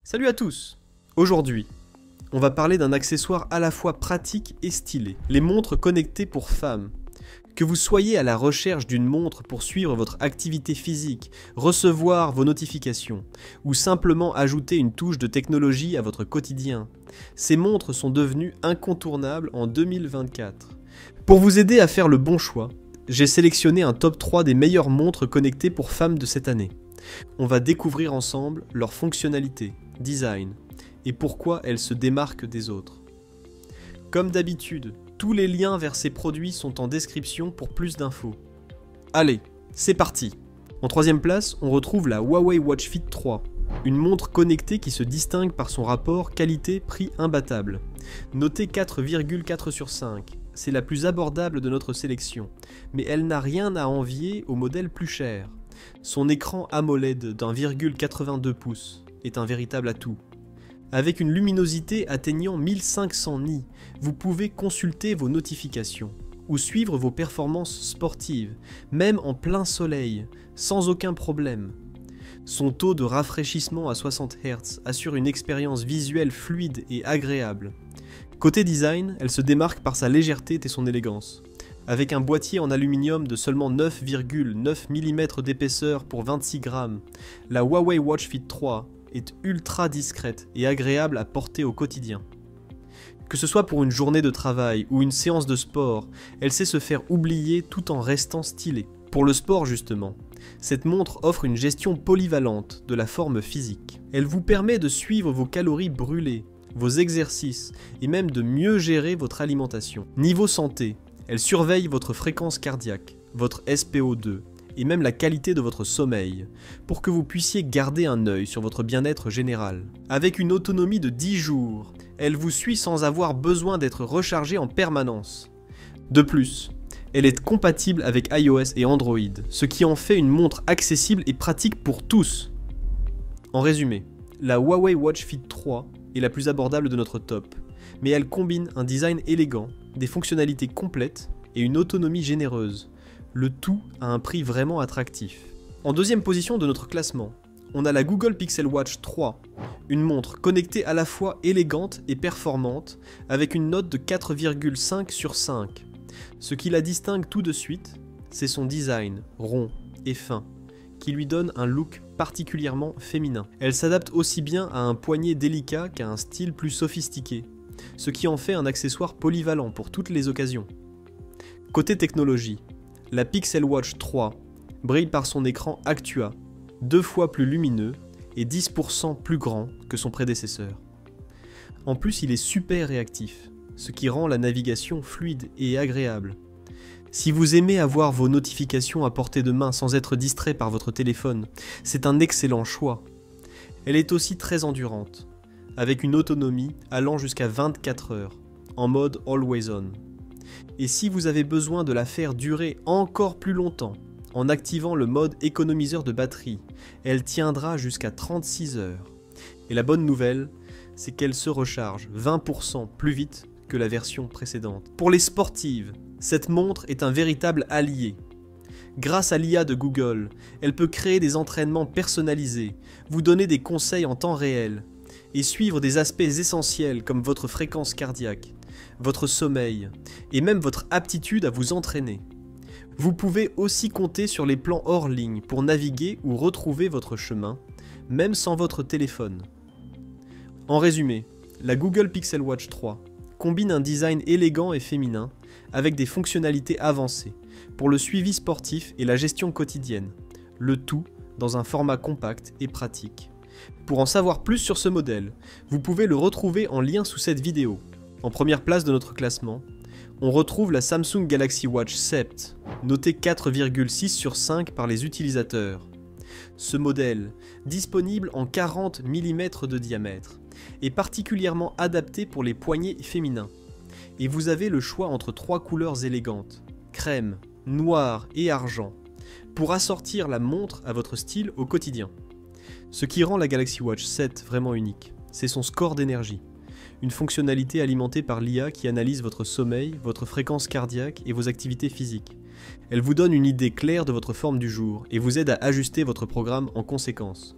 Salut à tous! Aujourd'hui, on va parler d'un accessoire à la fois pratique et stylé, les montres connectées pour femmes. Que vous soyez à la recherche d'une montre pour suivre votre activité physique, recevoir vos notifications, ou simplement ajouter une touche de technologie à votre quotidien, ces montres sont devenues incontournables en 2024. Pour vous aider à faire le bon choix, j'ai sélectionné un top 3 des meilleures montres connectées pour femmes de cette année. On va découvrir ensemble leurs fonctionnalités, design, et pourquoi elles se démarquent des autres. Comme d'habitude, tous les liens vers ces produits sont en description pour plus d'infos. Allez, c'est parti! En troisième place, on retrouve la Huawei Watch Fit 3, une montre connectée qui se distingue par son rapport qualité-prix imbattable. Notée 4,4 sur 5, c'est la plus abordable de notre sélection, mais elle n'a rien à envier au modèle plus cher. Son écran AMOLED d'1,82 pouces est un véritable atout. Avec une luminosité atteignant 1500 nits, vous pouvez consulter vos notifications ou suivre vos performances sportives, même en plein soleil, sans aucun problème. Son taux de rafraîchissement à 60 Hz assure une expérience visuelle fluide et agréable. Côté design, elle se démarque par sa légèreté et son élégance. Avec un boîtier en aluminium de seulement 9,9 mm d'épaisseur pour 26 grammes, la Huawei Watch Fit 3 est ultra discrète et agréable à porter au quotidien. Que ce soit pour une journée de travail ou une séance de sport, elle sait se faire oublier tout en restant stylée. Pour le sport justement, cette montre offre une gestion polyvalente de la forme physique. Elle vous permet de suivre vos calories brûlées, vos exercices et même de mieux gérer votre alimentation. Niveau santé, elle surveille votre fréquence cardiaque, votre SpO2 et même la qualité de votre sommeil, pour que vous puissiez garder un œil sur votre bien-être général. Avec une autonomie de 10 jours, elle vous suit sans avoir besoin d'être rechargée en permanence. De plus, elle est compatible avec iOS et Android, ce qui en fait une montre accessible et pratique pour tous. En résumé, la Huawei Watch Fit 3 est la plus abordable de notre top, mais elle combine un design élégant, des fonctionnalités complètes et une autonomie généreuse, le tout à un prix vraiment attractif. En deuxième position de notre classement, on a la Google Pixel Watch 3, une montre connectée à la fois élégante et performante, avec une note de 4,5 sur 5. Ce qui la distingue tout de suite, c'est son design rond et fin, qui lui donne un look particulièrement féminin. Elle s'adapte aussi bien à un poignet délicat qu'à un style plus sophistiqué, ce qui en fait un accessoire polyvalent pour toutes les occasions. Côté technologie, la Pixel Watch 3 brille par son écran Actua, 2 fois plus lumineux et 10% plus grand que son prédécesseur. En plus, il est super réactif, ce qui rend la navigation fluide et agréable. Si vous aimez avoir vos notifications à portée de main sans être distrait par votre téléphone, c'est un excellent choix. Elle est aussi très endurante, avec une autonomie allant jusqu'à 24 heures, en mode Always On. Et si vous avez besoin de la faire durer encore plus longtemps, en activant le mode économiseur de batterie, elle tiendra jusqu'à 36 heures. Et la bonne nouvelle, c'est qu'elle se recharge 20% plus vite que la version précédente. Pour les sportives, cette montre est un véritable allié. Grâce à l'IA de Google, elle peut créer des entraînements personnalisés, vous donner des conseils en temps réel, et suivre des aspects essentiels comme votre fréquence cardiaque, votre sommeil, et même votre aptitude à vous entraîner. Vous pouvez aussi compter sur les plans hors ligne pour naviguer ou retrouver votre chemin, même sans votre téléphone. En résumé, la Google Pixel Watch 3 combine un design élégant et féminin avec des fonctionnalités avancées pour le suivi sportif et la gestion quotidienne, le tout dans un format compact et pratique. Pour en savoir plus sur ce modèle, vous pouvez le retrouver en lien sous cette vidéo. En première place de notre classement, on retrouve la Samsung Galaxy Watch 7, notée 4,6 sur 5 par les utilisateurs. Ce modèle, disponible en 40 mm de diamètre, est particulièrement adapté pour les poignets féminins. Et vous avez le choix entre 3 couleurs élégantes, crème, noir et argent, pour assortir la montre à votre style au quotidien. Ce qui rend la Galaxy Watch 7 vraiment unique, c'est son score d'énergie. Une fonctionnalité alimentée par l'IA qui analyse votre sommeil, votre fréquence cardiaque et vos activités physiques. Elle vous donne une idée claire de votre forme du jour et vous aide à ajuster votre programme en conséquence.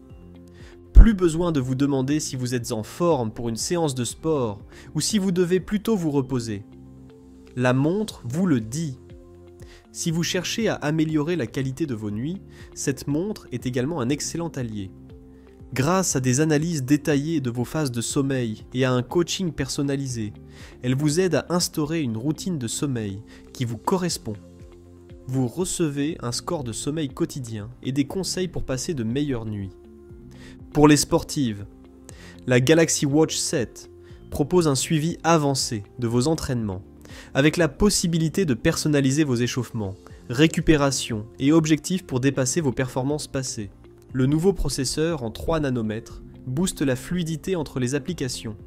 Plus besoin de vous demander si vous êtes en forme pour une séance de sport ou si vous devez plutôt vous reposer. La montre vous le dit. Si vous cherchez à améliorer la qualité de vos nuits, cette montre est également un excellent allié. Grâce à des analyses détaillées de vos phases de sommeil et à un coaching personnalisé, elle vous aide à instaurer une routine de sommeil qui vous correspond. Vous recevez un score de sommeil quotidien et des conseils pour passer de meilleures nuits. Pour les sportives, la Galaxy Watch 7 propose un suivi avancé de vos entraînements, avec la possibilité de personnaliser vos échauffements, récupération et objectifs pour dépasser vos performances passées. Le nouveau processeur en 3 nanomètres booste la fluidité entre les applications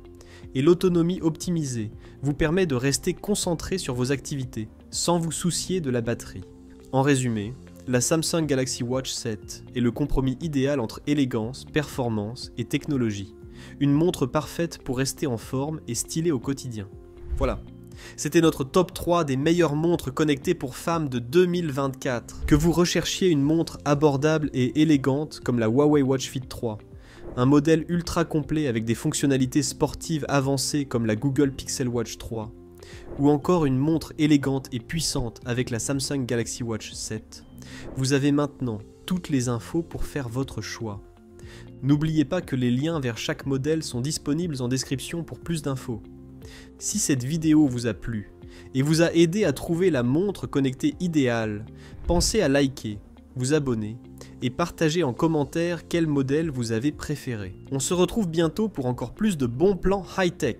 et l'autonomie optimisée vous permet de rester concentré sur vos activités sans vous soucier de la batterie. En résumé, la Samsung Galaxy Watch 7 est le compromis idéal entre élégance, performance et technologie. Une montre parfaite pour rester en forme et stylée au quotidien. Voilà. C'était notre top 3 des meilleures montres connectées pour femmes de 2024. Que vous recherchiez une montre abordable et élégante comme la Huawei Watch Fit 3, un modèle ultra complet avec des fonctionnalités sportives avancées comme la Google Pixel Watch 3, ou encore une montre élégante et puissante avec la Samsung Galaxy Watch 7, vous avez maintenant toutes les infos pour faire votre choix. N'oubliez pas que les liens vers chaque modèle sont disponibles en description pour plus d'infos. Si cette vidéo vous a plu et vous a aidé à trouver la montre connectée idéale, pensez à liker, vous abonner et partager en commentaire quel modèle vous avez préféré. On se retrouve bientôt pour encore plus de bons plans high-tech.